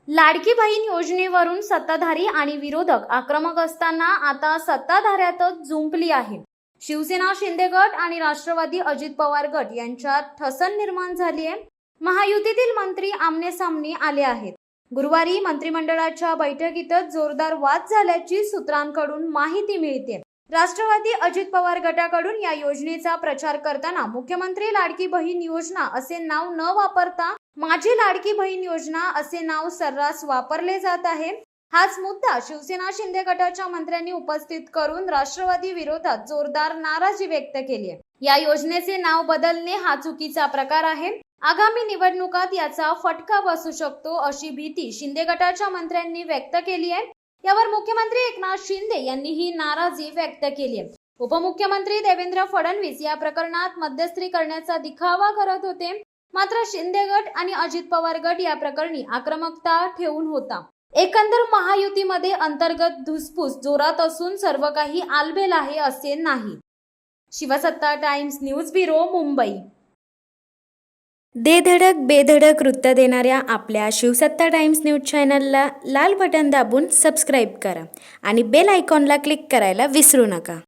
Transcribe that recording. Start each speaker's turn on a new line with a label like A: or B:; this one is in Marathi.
A: लाडकी बहीण योजनेवरून सत्ताधारी आणि विरोधक आक्रमक असताना आता सत्ताधाऱ्यातच जुंपली आहे। शिवसेना शिंदे गट आणि राष्ट्रवादी अजित पवार गट यांच्यात ठसन निर्माण झाली आहे। महायुतीतील मंत्री आमने-सामने आले आहेत। गुरुवारी मंत्रिमंडळाच्या बैठकीतच जोरदार वाद झाल्याची सूत्रांकडून माहिती मिळते। राष्ट्रवादी अजित पवार गटाकडून या योजनेचा प्रचार करताना मुख्यमंत्री लाडकी बहीण योजना असे नाव न वापरता माझी लाडकी बहीण योजना असे नाव सर्रास वापरले जात आहे। हाच मुद्दा शिवसेना शिंदे गटाच्या मंत्र्यांनी उपस्थित करून राष्ट्रवादी विरोधात जोरदार नाराजी व्यक्त केली आहे। या योजनेचे नाव बदलणे हा चुकीचा प्रकार आहे। आगामी निवडणुकात याचा फटका बसू शकतो अशी भीती शिंदे गटाच्या मंत्र्यांनी व्यक्त केली आहे। यावर मुख्यमंत्री एकनाथ शिंदे यांनी ही नाराजी व्यक्त केली आहे। उपमुख्यमंत्री देवेंद्र फडणवीस या प्रकरणात मध्यस्थी करण्याचा दिखावा करत होते, मात्र शिंदे गट आणि अजित पवार गट या प्रकरणी आक्रमकता ठेवून होता। एकंदर महायुतीमध्ये अंतर्गत धुसफूस जोरात असून सर्व काही आलबेल आहे असे नाही। शिवसत्ता टाइम्स न्यूज ब्युरो, मुंबई।
B: दे धडक बेधडक वृत्त देणाऱ्या आपल्या शिवसत्ता टाइम्स न्यूज चॅनलला लाल बटन दाबून सबस्क्राईब करा आणि बेल आयकॉनला क्लिक करायला विसरू नका।